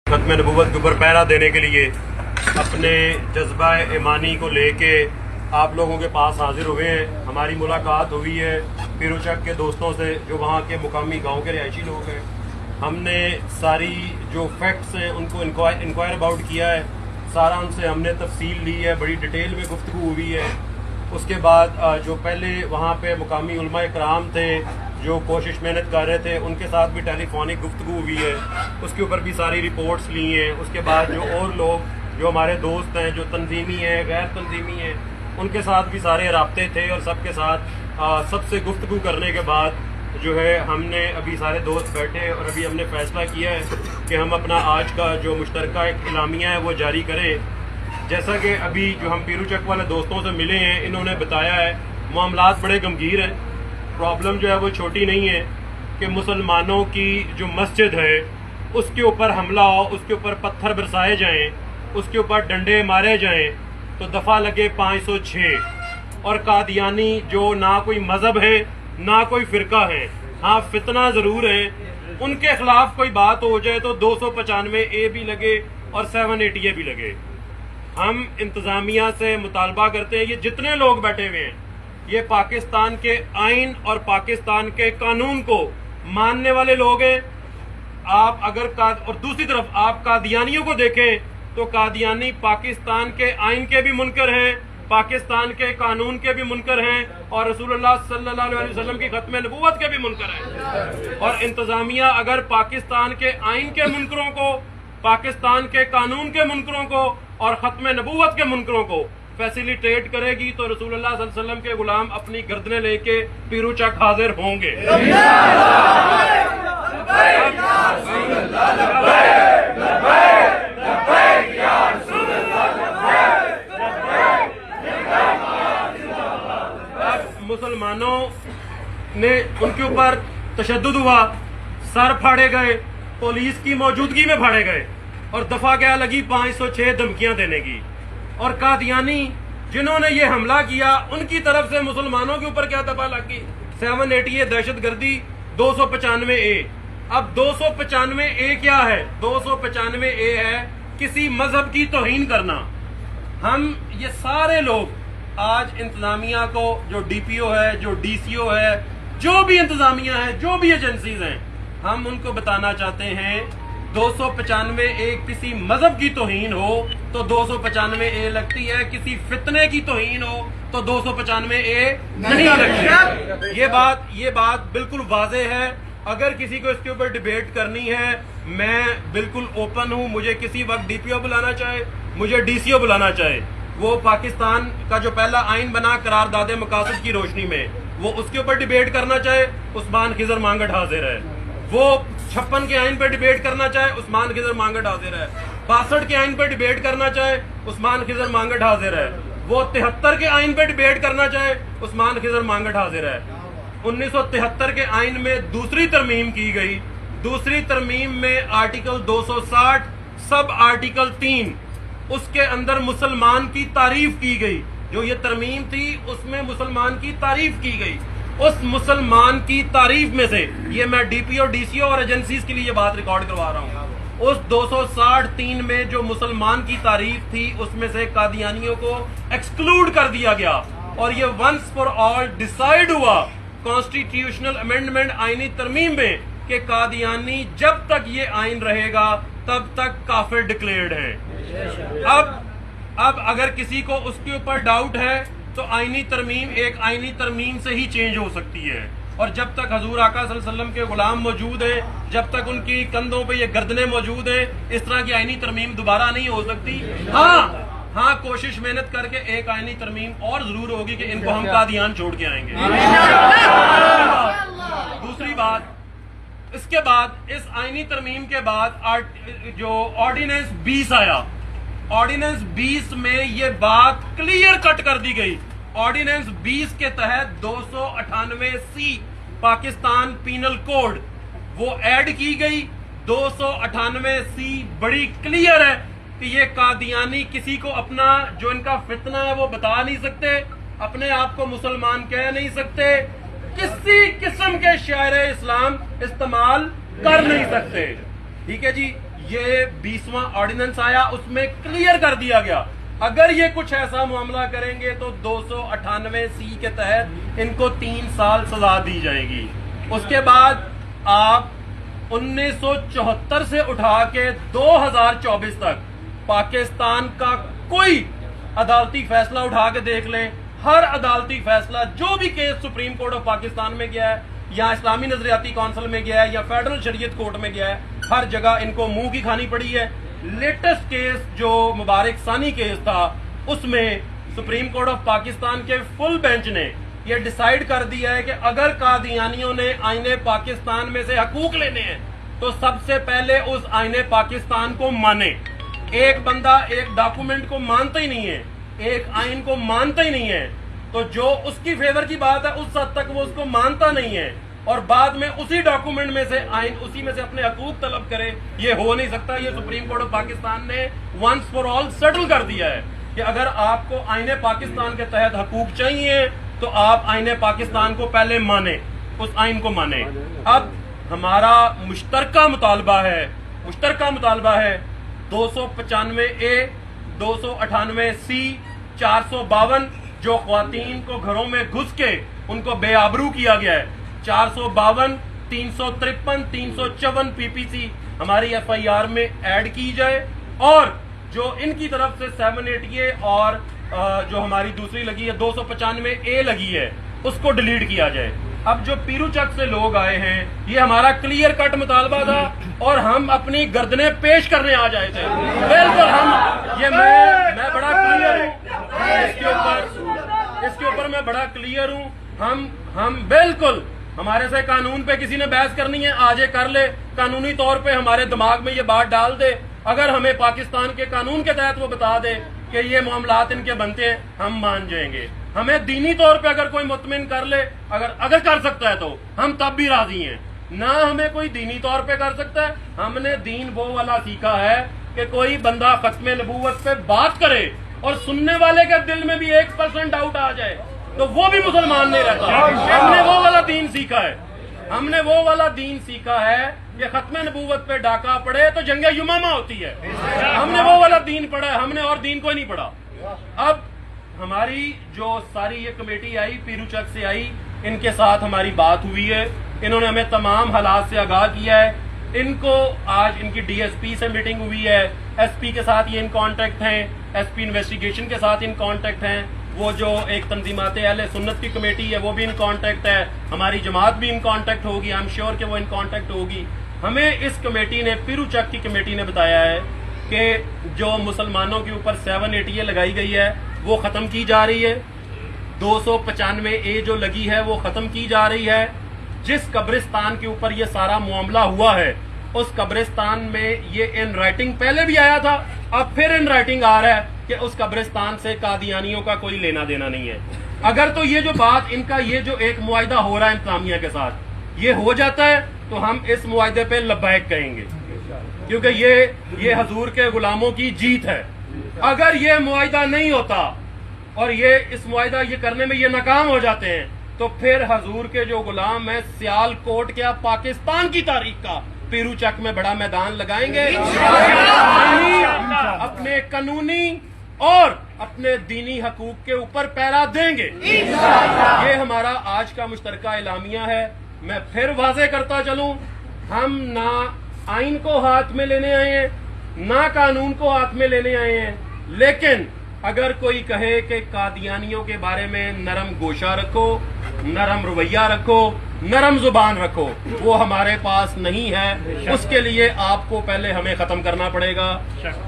ختم نبوت کے اوپر پہرا دینے کے لیے اپنے جذبہ ایمانی کو لے کے آپ لوگوں کے پاس حاضر ہوئے ہیں۔ ہماری ملاقات ہوئی ہے پیروچک کے دوستوں سے جو وہاں کے مقامی گاؤں کے رہائشی لوگ ہیں۔ ہم نے ساری جو فیکٹس ہیں ان کو انکوائر اباؤٹ کیا ہے، سارا ان سے ہم نے تفصیل لی ہے، بڑی ڈیٹیل میں گفتگو ہوئی ہے۔ اس کے بعد جو پہلے وہاں پہ مقامی علماء کرام تھے جو کوشش محنت کر رہے تھے ان کے ساتھ بھی ٹیلی فونک گفتگو ہوئی ہے، اس کے اوپر بھی ساری رپورٹس لی ہیں۔ اس کے بعد جو اور لوگ جو ہمارے دوست ہیں جو تنظیمی ہیں غیر تنظیمی ہیں ان کے ساتھ بھی سارے رابطے تھے، اور سب کے ساتھ سب سے گفتگو کرنے کے بعد جو ہے ہم نے ابھی سارے دوست بیٹھے اور ابھی ہم نے فیصلہ کیا ہے کہ ہم اپنا آج کا جو مشترکہ ایک اعلامیہ ہے وہ جاری کریں۔ جیسا کہ ابھی جو ہم پیروچک والے دوستوں سے ملے ہیں انہوں نے بتایا ہے معاملات بڑے گمگیر ہیں۔ پرابلم جو ہے وہ چھوٹی نہیں ہے کہ مسلمانوں کی جو مسجد ہے اس کے اوپر حملہ ہو، اس کے اوپر پتھر برسائے جائیں، اس کے اوپر ڈنڈے مارے جائیں تو دفعہ لگے 506۔ اور قادیانی جو نہ کوئی مذہب ہے نہ کوئی فرقہ ہے، ہاں فتنہ ضرور ہے، ان کے خلاف کوئی بات ہو جائے تو 295A بھی لگے اور 780A بھی لگے۔ ہم انتظامیہ سے مطالبہ کرتے ہیں یہ جتنے لوگ بیٹھے ہوئے ہیں یہ پاکستان کے آئین اور پاکستان کے قانون کو ماننے والے لوگ ہیں۔ آپ اگر اور دوسری طرف آپ قادیانیوں کو دیکھیں تو قادیانی پاکستان کے آئین کے بھی منکر ہیں، پاکستان کے قانون کے بھی منکر ہیں، اور رسول اللہ صلی اللہ علیہ وسلم کی ختم نبوت کے بھی منکر ہیں۔ اور انتظامیہ اگر پاکستان کے آئین کے منکروں کو، پاکستان کے قانون کے منکروں کو اور ختم نبوت کے منکروں کو فیسیلیٹیٹ کرے گی تو رسول اللہ صلی اللہ علیہ وسلم کے غلام اپنی گردنیں لے کے پیروچک حاضر ہوں گے۔ مسلمانوں نے ان کے اوپر تشدد ہوا، سر پھاڑے گئے، پولیس کی موجودگی میں پھاڑے گئے، اور دفعہ کیا لگی 506 دھمکیاں دینے کی۔ اور قادیانی جنہوں نے یہ حملہ کیا ان کی طرف سے مسلمانوں کے اوپر کیا دفعہ لگ گئی 780 دہشت گردی، 295A۔ اب 295A کیا ہے؟ 295A ہے کسی مذہب کی توہین کرنا۔ ہم یہ سارے لوگ آج انتظامیہ کو، جو ڈی پی او ہے، جو ڈی سی او ہے، جو بھی انتظامیہ ہے، جو بھی ایجنسیز ہیں، ہم ان کو بتانا چاہتے ہیں 295A کسی مذہب کی توہین ہو تو 295A لگتی ہے، کسی فتنے کی توہین ہو تو 295A نہیں لگتی۔ یہ بات بالکل واضح ہے۔ اگر کسی کو اس کے اوپر ڈیبیٹ کرنی ہے میں بالکل اوپن ہوں، مجھے کسی وقت ڈی پی او بلانا چاہے، مجھے ڈی سی او بلانا چاہے، وہ پاکستان کا جو پہلا آئین بنا قرارداد مقاصد کی روشنی میں وہ اس کے اوپر ڈیبیٹ کرنا چاہے، عثمان خضر مانگٹ حاضر ہے۔ وہ 56 کے آئین پہ ڈیبیٹ کرنا چاہے، عثمان خضر مانگٹ حاضر ہے۔ 62 کے آئین پہ ڈیبیٹ کرنا چاہے، عثمان خضر مانگٹ حاضر ہے۔ وہ 73 کے آئین پہ ڈیبیٹ کرنا چاہے، عثمان خضر مانگٹ حاضر ہے۔ 1973 کے آئین میں دوسری ترمیم کی گئی، دوسری ترمیم میں آرٹیکل 260 سب آرٹیکل 3 اس کے اندر مسلمان کی تعریف کی گئی۔ جو یہ ترمیم تھی اس میں مسلمان کی تعریف کی گئی۔ اس مسلمان کی تعریف میں سے یہ میں ڈی پی او، ڈی سی او اور ایجنسیز کے لیے یہ بات ریکارڈ کروا رہا ہوں، اس 260(3) میں جو مسلمان کی تعریف تھی اس میں سے قادیانیوں کو ایکسکلوڈ کر دیا گیا، اور یہ ونس فار آل ڈیسائیڈ ہوا کانسٹیٹیوشنل امینڈمنٹ آئینی ترمیم میں کہ قادیانی جب تک یہ آئین رہے گا تب تک کافر ڈکلیئرڈ ہیں۔ اب اگر کسی کو اس کے اوپر ڈاؤٹ ہے تو آئینی ترمیم ایک آئینی ترمیم سے ہی چینج ہو سکتی ہے، اور جب تک حضور آقا صلی اللہ علیہ وسلم کے غلام موجود ہیں، جب تک ان کی کندھوں پہ یہ گردنیں موجود ہیں، اس طرح کی آئینی ترمیم دوبارہ نہیں ہو سکتی۔ ہاں کوشش محنت کر کے ایک آئینی ترمیم اور ضرور ہوگی کہ ان کو ہم قادیان چھوڑ کے آئیں گے۔ دوسری بات، اس کے بعد اس آئینی ترمیم کے بعد جو آرڈیننس 20 آیا، آرڈیننس 20 میں یہ بات کلیئر کٹ کر دی گئی۔ آرڈیننس 20 کے تحت 298C پاکستان پینل کوڈ وہ ایڈ کی گئی۔ 298C بڑی کلیئر ہے کہ یہ قادیانی کسی کو اپنا جو ان کا فتنہ ہے وہ بتا نہیں سکتے، اپنے آپ کو مسلمان کہہ نہیں سکتے، کسی قسم کے شاعر اسلام استعمال کر نہیں سکتے۔ ٹھیک ہے جی، یہ 20واں آرڈیننس آیا, اس میں کلیئر کر دیا گیا اگر یہ کچھ ایسا معاملہ کریں گے تو 298C کے تحت ان کو 3 سال سزا دی جائے گی. اس کے بعد آپ 1974 سے اٹھا کے 2024 تک پاکستان کا کوئی عدالتی فیصلہ اٹھا کے دیکھ لیں, ہر عدالتی فیصلہ جو بھی case supreme court of Pakistan میں گیا ہے یا اسلامی نظریاتی کونسل میں گیا ہے یا فیڈرل شریعت کورٹ میں گیا ہے, ہر جگہ ان کو منہ کی کھانی پڑی ہے. لیٹسٹ کیس جو مبارک ثانی کیس تھا, اس میں سپریم کورٹ آف پاکستان کے فل بینچ نے یہ ڈیسائیڈ کر دیا ہے کہ اگر قادیانیوں نے آئین پاکستان میں سے حقوق لینے ہیں تو سب سے پہلے اس آئین پاکستان کو مانے. ایک بندہ ایک ڈاکومنٹ کو مانتا ہی نہیں ہے, ایک آئین کو مانتا ہی نہیں ہے, تو جو اس کی فیور کی بات ہے اس حد تک وہ اس کو مانتا نہیں ہے اور بعد میں اسی ڈاکومنٹ میں سے آئین اسی میں سے اپنے حقوق طلب کرے, یہ ہو نہیں سکتا. یہ سپریم کورٹ آف پاکستان نے ونس فار آل سیٹل کر دیا ہے کہ اگر آپ کو آئین پاکستان کے تحت حقوق چاہیے تو آپ آئین پاکستان کو پہلے مانیں, اس آئین کو مانیں. اب ہمارا مشترکہ مطالبہ ہے 295A 298C 452 جو خواتین کو گھروں میں گھس کے ان کو بے آبرو کیا گیا ہے, 452 353 354 PPC ہماری FIR میں ایڈ کی جائے, اور جو ان کی طرف سے 780A اور جو ہماری دوسری لگی ہے 295A لگی ہے اس کو ڈیلیٹ کیا جائے. اب جو پیرو چک سے لوگ آئے ہیں, یہ ہمارا کلیئر کٹ مطالبہ تھا اور ہم اپنی گردنیں پیش کرنے آ جائے تھے. بالکل میں بڑا کلیئر ہوں اس کے اوپر میں بڑا کلیئر ہوں. ہم بالکل ہمارے سے قانون پہ کسی نے بحث کرنی ہے آج یہ کر لے, قانونی طور پہ ہمارے دماغ میں یہ بات ڈال دے, اگر ہمیں پاکستان کے قانون کے تحت وہ بتا دے کہ یہ معاملات ان کے بنتے ہیں ہم مان جائیں گے. ہمیں دینی طور پہ اگر کوئی مطمئن کر لے, اگر کر سکتا ہے تو ہم تب بھی راضی ہیں. نہ ہمیں کوئی دینی طور پہ کر سکتا ہے, ہم نے دین وہ والا سیکھا ہے کہ کوئی بندہ ختم نبوت پہ بات کرے اور سننے والے کے دل میں بھی 1% ڈاؤٹ آ جائے تو وہ بھی مسلمان نہیں رہتا. ہم نے وہ والا دین سیکھا ہے کہ ختم نبوت پہ ڈاکہ پڑے تو جنگ یمامہ ہوتی ہے. ہم نے وہ والا دین پڑھا ہے, ہم نے اور دین کوئی نہیں پڑھا. اب ہماری جو ساری یہ کمیٹی آئی پیرو چک سے آئی, ان کے ساتھ ہماری بات ہوئی ہے, انہوں نے ہمیں تمام حالات سے آگاہ کیا ہے. ان کو آج ان کی DSP سے میٹنگ ہوئی ہے, SP کے ساتھ یہ ان کانٹیکٹ ہیں, SP انویسٹیگیشن کے ساتھ ان کانٹیکٹ ہیں, وہ جو ایک تنظیمات اہل سنت کی کمیٹی ہے وہ بھی ان کانٹیکٹ ہے, ہماری جماعت بھی ان کانٹیکٹ ہوگی, آئی ایم شیور کہ وہ ان کانٹیکٹ ہوگی. ہمیں اس کمیٹی نے, پیرو چک کی کمیٹی نے بتایا ہے کہ جو مسلمانوں کے اوپر 780A لگائی گئی ہے وہ ختم کی جا رہی ہے, 295A جو لگی ہے وہ ختم کی جا رہی ہے. جس قبرستان کے اوپر یہ سارا معاملہ ہوا ہے اس قبرستان میں یہ ان رائٹنگ پہلے بھی آیا تھا, اب پھر ان رائٹنگ آ رہا ہے کہ اس قبرستان سے قادیانیوں کا کوئی لینا دینا نہیں ہے. اگر تو یہ جو بات ان کا یہ جو ایک معاہدہ ہو رہا ہے انتظامیہ کے ساتھ یہ ہو جاتا ہے تو ہم اس معاہدے پہ لبیک کہیں گے, کیونکہ یہ حضور کے غلاموں کی جیت ہے. اگر یہ معاہدہ نہیں ہوتا اور یہ اس معاہدہ یہ کرنے میں یہ ناکام ہو جاتے ہیں تو پھر حضور کے جو غلام ہیں سیال کوٹ کیا پاکستان کی تاریخ کا پیرو چک میں بڑا میدان لگائیں گے, اپنے قانونی اور اپنے دینی حقوق کے اوپر پہرا دیں گے. یہ ہمارا آج کا مشترکہ اعلامیہ ہے. میں پھر واضح کرتا چلوں, ہم نہ آئین کو ہاتھ میں لینے آئے ہیں نہ قانون کو ہاتھ میں لینے آئے ہیں, لیکن اگر کوئی کہے کہ قادیانیوں کے بارے میں نرم گوشہ رکھو, نرم رویہ رکھو, نرم زبان رکھو, وہ ہمارے پاس نہیں ہے. اس کے لیے آپ کو پہلے ہمیں ختم کرنا پڑے گا.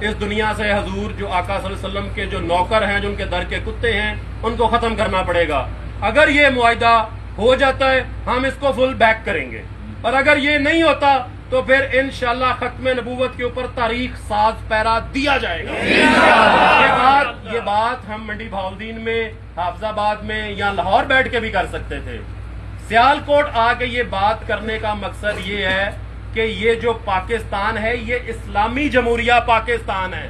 اس دنیا سے حضور جو آقا صلی اللہ علیہ وسلم کے جو نوکر ہیں, جو ان کے در کے کتے ہیں, ان کو ختم کرنا پڑے گا. اگر یہ معاہدہ ہو جاتا ہے ہم اس کو فل بیک کریں گے, اور اگر یہ نہیں ہوتا تو پھر انشاءاللہ ختم نبوت کے اوپر تاریخ ساز پیرا دیا جائے گا. یہ بات ہم منڈی بہاولدین میں, حافظ آباد میں یا لاہور بیٹھ کے بھی کر سکتے تھے. سیال کوٹ آ کے یہ بات کرنے کا مقصد یہ ہے کہ یہ جو پاکستان ہے یہ اسلامی جمہوریہ پاکستان ہے.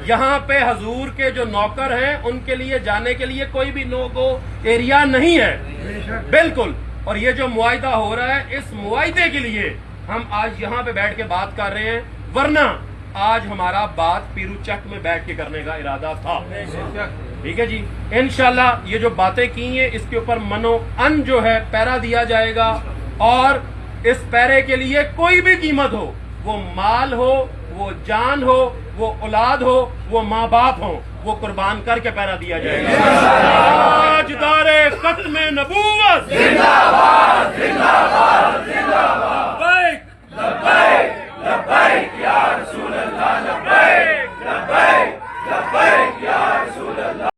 یہاں پہ حضور کے جو نوکر ہیں ان کے لیے جانے کے لیے کوئی بھی نو گو ایریا نہیں ہے بالکل. اور یہ جو معاہدہ ہو رہا ہے اس معاہدے کے لیے ہم آج یہاں پہ بیٹھ کے بات کر رہے ہیں. ورنہ آج ہمارا بات پیرو چک میں بیٹھ کے کرنے کا ارادہ تھا. ٹھیک ہے جی, انشاءاللہ یہ جو باتیں کی ہیں اس کے اوپر منو ان جو ہے پیرا دیا جائے گا, اور اس پیرے کے لیے کوئی بھی قیمت ہو, وہ مال ہو, وہ جان ہو, وہ اولاد ہو, وہ ماں باپ ہو, وہ قربان کر کے پیرا دیا جائے گا. تاجدار ختم نبوت زندہ باد, زندہ باد.